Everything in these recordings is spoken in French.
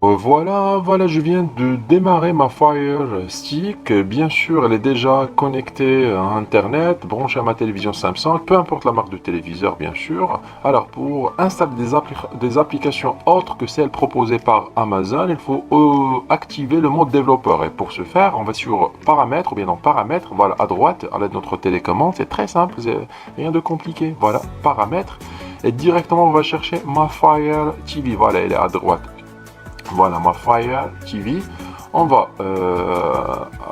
Voilà, je viens de démarrer ma Fire Stick. Bien sûr, elle est déjà connectée à Internet, branchée à ma télévision Samsung, peu importe la marque de téléviseur, bien sûr. Alors, pour installer des applications autres que celles proposées par Amazon, il faut activer le mode développeur. Et pour ce faire, on va sur Paramètres, ou bien dans Paramètres, voilà, à droite, à l'aide de notre télécommande. C'est très simple, c'est rien de compliqué. Voilà, Paramètres. Et directement, on va chercher ma Fire TV. Voilà, elle est à droite. Voilà ma Fire TV. On va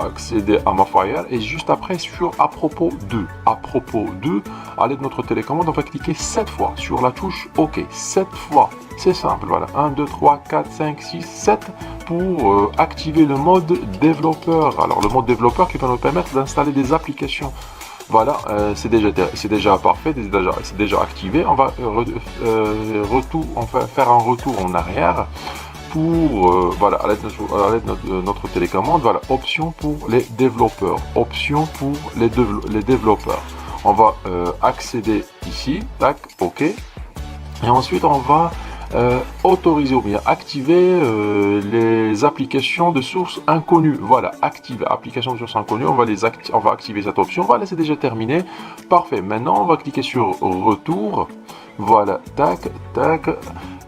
accéder à ma Fire et juste après sur à propos de. À l'aide de notre télécommande, on va cliquer 7 fois sur la touche OK. 7 fois. C'est simple. Voilà. 1, 2, 3, 4, 5, 6, 7 pour activer le mode développeur. Alors le mode développeur qui va nous permettre d'installer des applications. Voilà, c'est déjà parfait, c'est déjà activé. On va faire un retour en arrière pour voilà, à l'aide de notre télécommande. Voilà, option pour les développeurs, les développeurs. On va accéder ici, tac, OK, et ensuite on va autoriser ou bien activer les applications de source inconnues. Voilà, activer applications de source inconnues. On va activer cette option. Voilà, c'est déjà terminé. Parfait. Maintenant, on va cliquer sur retour. Voilà, tac, tac.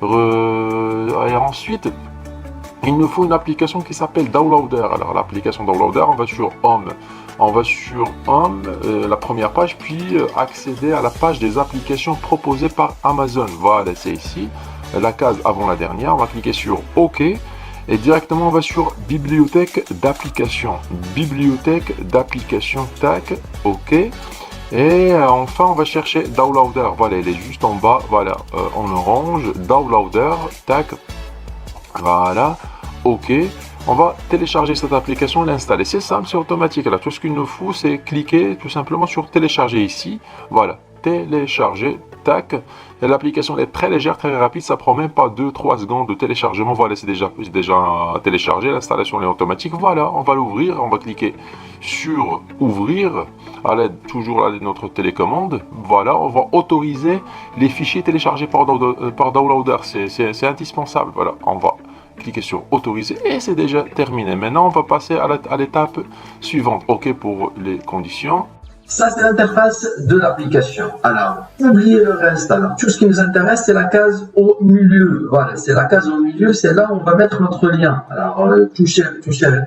Et ensuite, il nous faut une application qui s'appelle Downloader. Alors, l'application Downloader, on va sur Home. La première page, puis accéder à la page des applications proposées par Amazon. Voilà, c'est ici, la case avant la dernière. On va cliquer sur OK. Et directement, on va sur Bibliothèque d'applications. Tac, OK. Et enfin, on va chercher Downloader. Voilà, elle est juste en bas. Voilà, en orange. Downloader. Tac. Voilà. OK. On va télécharger cette application et l'installer. C'est simple, c'est automatique. Alors, tout ce qu'il nous faut, c'est cliquer tout simplement sur télécharger ici. Voilà. Télécharger. Tac. Et l'application est très légère, très rapide. Ça prend même pas 2-3 secondes de téléchargement. Voilà, c'est déjà téléchargé. L'installation est automatique. Voilà, on va l'ouvrir. On va cliquer sur ouvrir toujours à l'aide de notre télécommande. Voilà, on va autoriser les fichiers téléchargés par Downloader. C'est indispensable. Voilà, on va cliquer sur autoriser et c'est déjà terminé. Maintenant, on va passer à l'étape suivante. OK pour les conditions. Ça, c'est l'interface de l'application. Alors, oubliez le reste. Alors, tout ce qui nous intéresse, c'est la case au milieu. Voilà, c'est la case au milieu, c'est là où on va mettre notre lien. Alors, touchez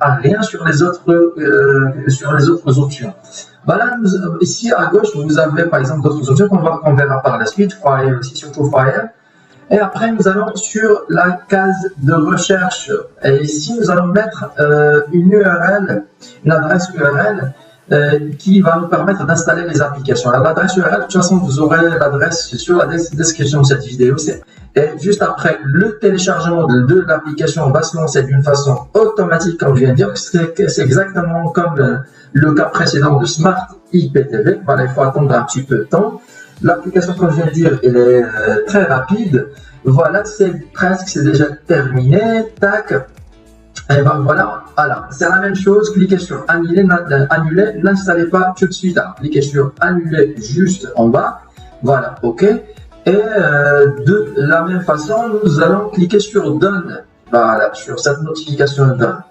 à rien sur les autres options. Voilà, ici à gauche, vous avez par exemple d'autres options qu'on verra par la suite. Fire aussi, surtout Fire. Et après, nous allons sur la case de recherche. Et ici, nous allons mettre une URL, une adresse URL qui va nous permettre d'installer les applications. Alors, l'adresse URL, de toute façon, vous aurez l'adresse sur la description de cette vidéo. Et juste après, le téléchargement de l'application va se lancer d'une façon automatique, comme je viens de dire. C'est exactement comme le cas précédent de Smart IPTV. Voilà, il faut attendre un petit peu de temps. L'application, comme je viens de dire, elle est très rapide. Voilà, c'est déjà terminé. Tac. Et ben voilà, c'est la même chose. Cliquez sur annuler, n'installez pas tout de suite. Alors, cliquez sur annuler juste en bas. Voilà, OK. Et de la même façon, nous allons cliquer sur done. Voilà, sur cette notification done.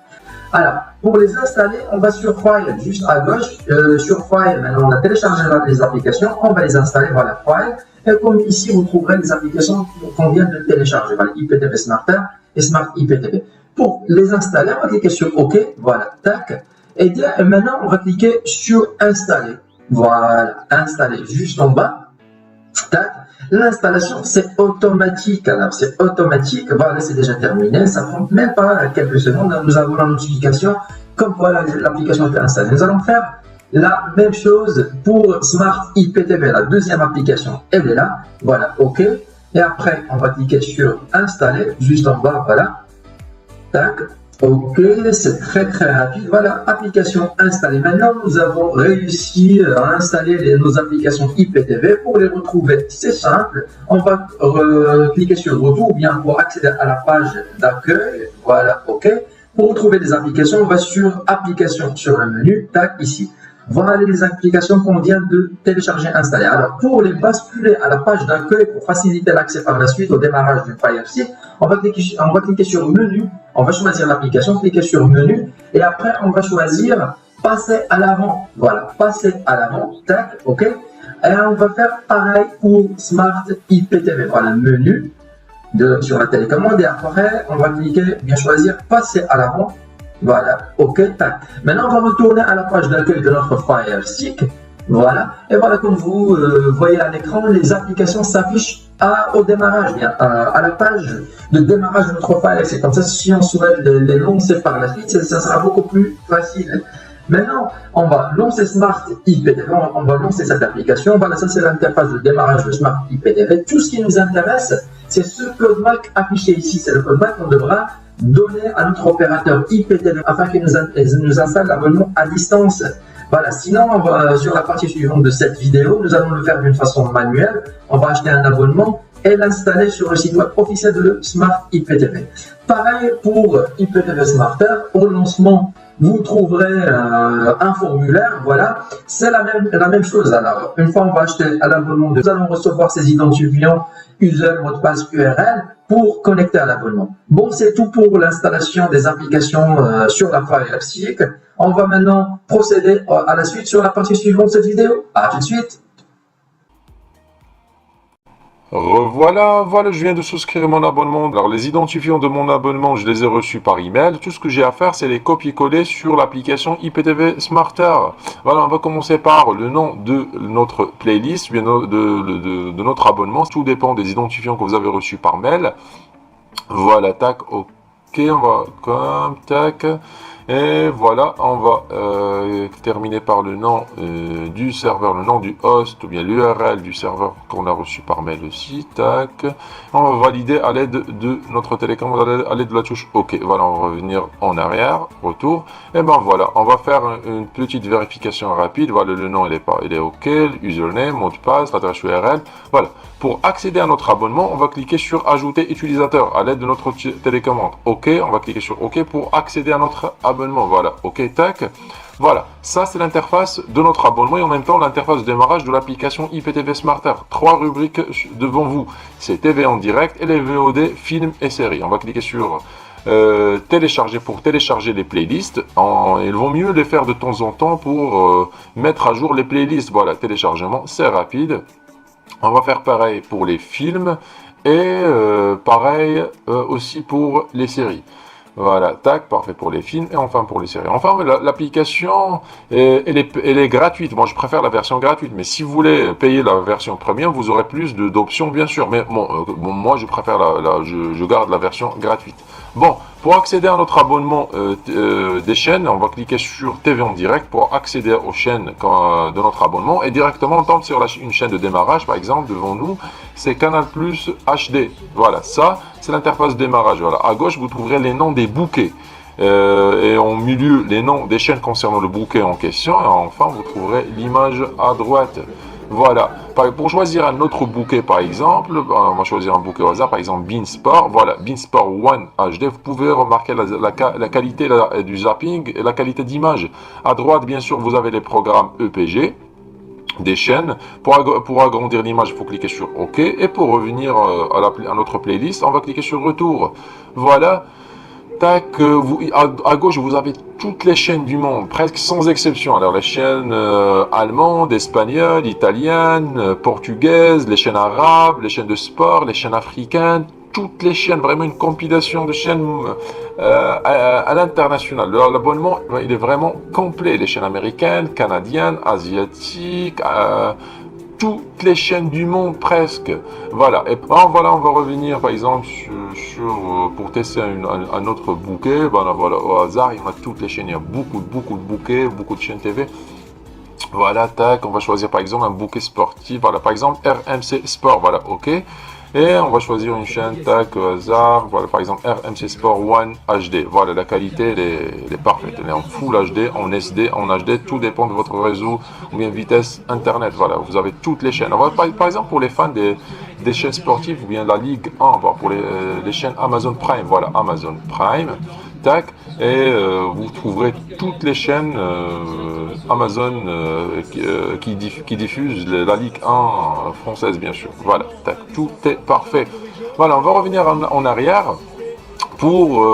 Alors, pour les installer, on va sur File, juste à gauche. Sur File, maintenant, on a téléchargé les applications. On va les installer. Voilà, File. Et comme ici, vous trouverez les applications qu'on vient de télécharger. Voilà, IPTV Smarter et Smart IPTV. Pour les installer, on va cliquer sur OK. Voilà, tac. Et maintenant, on va cliquer sur Installer. Voilà, Installer juste en bas. Tac. L'installation, c'est automatique. Alors, c'est automatique. Voilà, c'est déjà terminé. Ça prend même pas quelques secondes. Nous avons la notification comme voilà, l'application est installée. Nous allons faire la même chose pour Smart IPTV, la deuxième application. Elle est là. Voilà, OK. Et après, on va cliquer sur Installer, juste en bas. Voilà. Tac. OK, c'est très rapide. Voilà, application installée. Maintenant, nous avons réussi à installer nos applications IPTV. Pour les retrouver, c'est simple. On va cliquer sur Retour ou bien pour accéder à la page d'accueil. Voilà, OK. Pour retrouver les applications, on va sur Applications sur le menu. Tac, ici. voilà les applications qu'on vient de télécharger, installer. Alors, pour les basculer à la page d'accueil pour faciliter l'accès par la suite au démarrage du Fire Stick, on va cliquer sur menu, on va choisir l'application, cliquer sur menu, et après, on va choisir passer à l'avant. Voilà, passer à l'avant, tac, ok. Et on va faire pareil pour Smart IPTV. Voilà, menu sur la télécommande, et après, on va cliquer, bien choisir passer à l'avant. Voilà, ok, tac. Maintenant, on va retourner à la page d'accueil de notre Fire Stick. Voilà, et voilà, comme vous voyez à l'écran, les applications s'affichent au démarrage, bien, à la page de démarrage de notre Fire Stick. Comme ça, si on souhaite les lancer par la suite, ça sera beaucoup plus facile. Maintenant, on va lancer Smart IPTV, on va lancer cette application. Voilà, ça c'est l'interface de démarrage de Smart IPTV. Tout ce qui nous intéresse, c'est ce code MAC affiché ici. C'est le code MAC qu'on devra donner à notre opérateur IPTV afin qu'il nous installe l'abonnement à distance. Voilà, sinon, sur la partie suivante de cette vidéo, nous allons le faire d'une façon manuelle. On va acheter un abonnement et l'installer sur le site web officiel de Smart IPTV. Pareil pour IPTV Smarter, au lancement, vous trouverez un formulaire, voilà, c'est la même chose. Alors, une fois on va acheter un abonnement, nous allons recevoir ces identifiants user, mot de passe, URL pour connecter à l'abonnement. Bon, c'est tout pour l'installation des applications sur la Fire Stick. On va maintenant procéder à la suite sur la partie suivante de cette vidéo. À tout de suite. Revoilà, voilà, je viens de souscrire mon abonnement. Alors, les identifiants de mon abonnement, je les ai reçus par email. Tout ce que j'ai à faire, c'est les copier-coller sur l'application IPTV Smarter. Voilà, on va commencer par le nom de notre playlist, bien de notre abonnement. Tout dépend des identifiants que vous avez reçus par mail. Voilà, tac, ok, on va comme, tac. Et voilà, on va terminer par le nom du serveur, le nom du host, ou bien l'URL du serveur qu'on a reçu par mail aussi, tac. On va valider à l'aide de notre télécommande, à l'aide de la touche OK. Voilà, on va revenir en arrière, retour. Et ben voilà, on va faire une petite vérification rapide. Voilà, le nom il est OK, username, mot de passe, l'adresse URL. Voilà. Pour accéder à notre abonnement, on va cliquer sur ajouter utilisateur à l'aide de notre télécommande. OK, on va cliquer sur OK pour accéder à notre abonnement. Voilà, OK, tac. Voilà, ça c'est l'interface de notre abonnement et en même temps l'interface de démarrage de l'application IPTV Smarter. 3 rubriques devant vous. C'est TV en direct et les VOD, films et séries. On va cliquer sur télécharger pour télécharger les playlists. Il vaut mieux les faire de temps en temps pour mettre à jour les playlists. Voilà, téléchargement, c'est rapide. On va faire pareil pour les films et pareil aussi pour les séries. Voilà, tac, parfait pour les films et enfin pour les séries. Enfin, l'application, elle est gratuite. Moi, je préfère la version gratuite. Mais si vous voulez payer la version premium, vous aurez plus d'options, bien sûr. Mais bon, moi, je préfère je garde la version gratuite. Bon, pour accéder à notre abonnement des chaînes, on va cliquer sur TV en direct pour accéder aux chaînes de notre abonnement et directement on tombe sur une chaîne de démarrage, par exemple, devant nous, c'est Canal Plus HD. Voilà, ça, c'est l'interface de démarrage. Voilà, à gauche, vous trouverez les noms des bouquets. Et en milieu, les noms des chaînes concernant le bouquet en question. Et enfin, vous trouverez l'image à droite. Voilà, pour choisir un autre bouquet par exemple, on va choisir un bouquet au hasard, par exemple Beansport, voilà, Beansport One HD, vous pouvez remarquer la qualité du zapping et la qualité d'image. À droite, bien sûr, vous avez les programmes EPG, des chaînes. Pour agrandir l'image, il faut cliquer sur OK, et pour revenir à notre playlist, on va cliquer sur Retour. Voilà. Tac, à gauche, vous avez toutes les chaînes du monde, presque sans exception. Alors, les chaînes allemandes, espagnoles, italiennes, portugaises, les chaînes arabes, les chaînes de sport, les chaînes africaines, toutes les chaînes, vraiment une compilation de chaînes à l'international. L'abonnement, il est vraiment complet. Les chaînes américaines, canadiennes, asiatiques, toutes les chaînes du monde presque. Voilà. Et voilà, on va revenir par exemple pour tester un autre bouquet. Voilà, au hasard, il y a toutes les chaînes. Il y a beaucoup de bouquets, beaucoup de chaînes TV. Voilà, tac, on va choisir par exemple un bouquet sportif. Voilà, par exemple RMC Sport. Voilà, OK. Et on va choisir une chaîne, tac, au hasard. Voilà, par exemple RMC Sport One HD. Voilà, la qualité, elle est parfaite. Elle est en Full HD, en SD, en HD. Tout dépend de votre réseau ou bien vitesse Internet. Voilà, vous avez toutes les chaînes. Par exemple, pour les fans des chaînes sportives ou bien la Ligue 1, pour les chaînes Amazon Prime. Voilà, Amazon Prime. tac, et vous trouverez toutes les chaînes Amazon qui diffusent la Ligue 1 française, bien sûr. Voilà, tac, tout est parfait. Voilà, on va revenir en arrière pour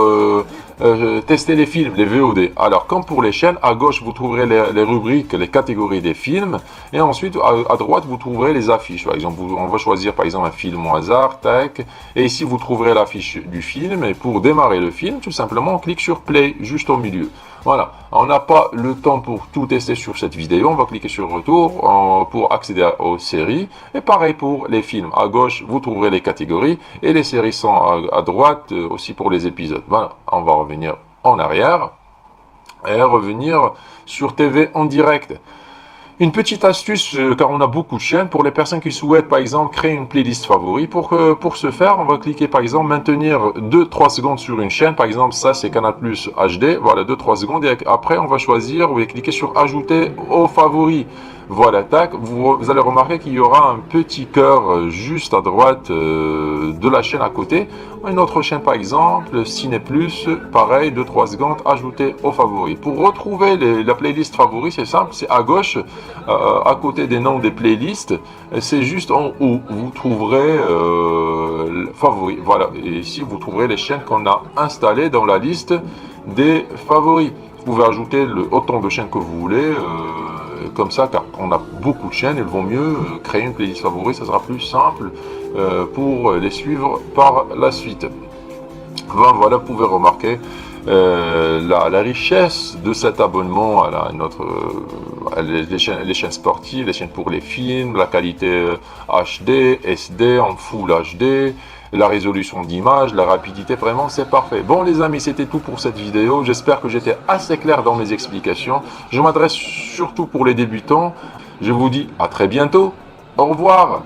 tester les films, les VOD. Alors, comme pour les chaînes, à gauche, vous trouverez les rubriques, les catégories des films. Et ensuite, à droite, vous trouverez les affiches. Par exemple, on va choisir, par exemple, un film au hasard, tac. Et ici, vous trouverez l'affiche du film. Et pour démarrer le film, tout simplement, on clique sur Play, juste au milieu. Voilà, on n'a pas le temps pour tout tester sur cette vidéo, on va cliquer sur retour pour accéder aux séries, et pareil pour les films, à gauche vous trouverez les catégories, et les séries sont à droite aussi pour les épisodes. Voilà, on va revenir en arrière, et revenir sur TV en direct. Une petite astuce, car on a beaucoup de chaînes, pour les personnes qui souhaitent par exemple créer une playlist favori. Pour ce faire, on va cliquer par exemple maintenir 2-3 secondes sur une chaîne. Par exemple, ça c'est Canal Plus HD. Voilà, 2-3 secondes. Et après, on va choisir, vous allez cliquer sur ajouter aux favoris. Voilà, tac, vous allez remarquer qu'il y aura un petit cœur juste à droite de la chaîne à côté. Une autre chaîne par exemple, Ciné Plus, pareil, 2-3 secondes, ajouter aux favoris. Pour retrouver la playlist favori, c'est simple, c'est à gauche, à côté des noms des playlists, c'est juste en haut, vous trouverez favoris. Voilà, et ici vous trouverez les chaînes qu'on a installées dans la liste des favoris. Vous pouvez ajouter autant de chaînes que vous voulez, comme ça, car on a beaucoup de chaînes, il vaut mieux créer une playlist favorite, ça sera plus simple pour les suivre par la suite. Voilà, vous pouvez remarquer la richesse de cet abonnement à les chaînes sportives, les chaînes pour les films, la qualité HD, SD, en Full HD, la résolution d'image, la rapidité, vraiment c'est parfait. Bon les amis, c'était tout pour cette vidéo, j'espère que j'étais assez clair dans mes explications. Je m'adresse surtout pour les débutants, je vous dis à très bientôt, au revoir.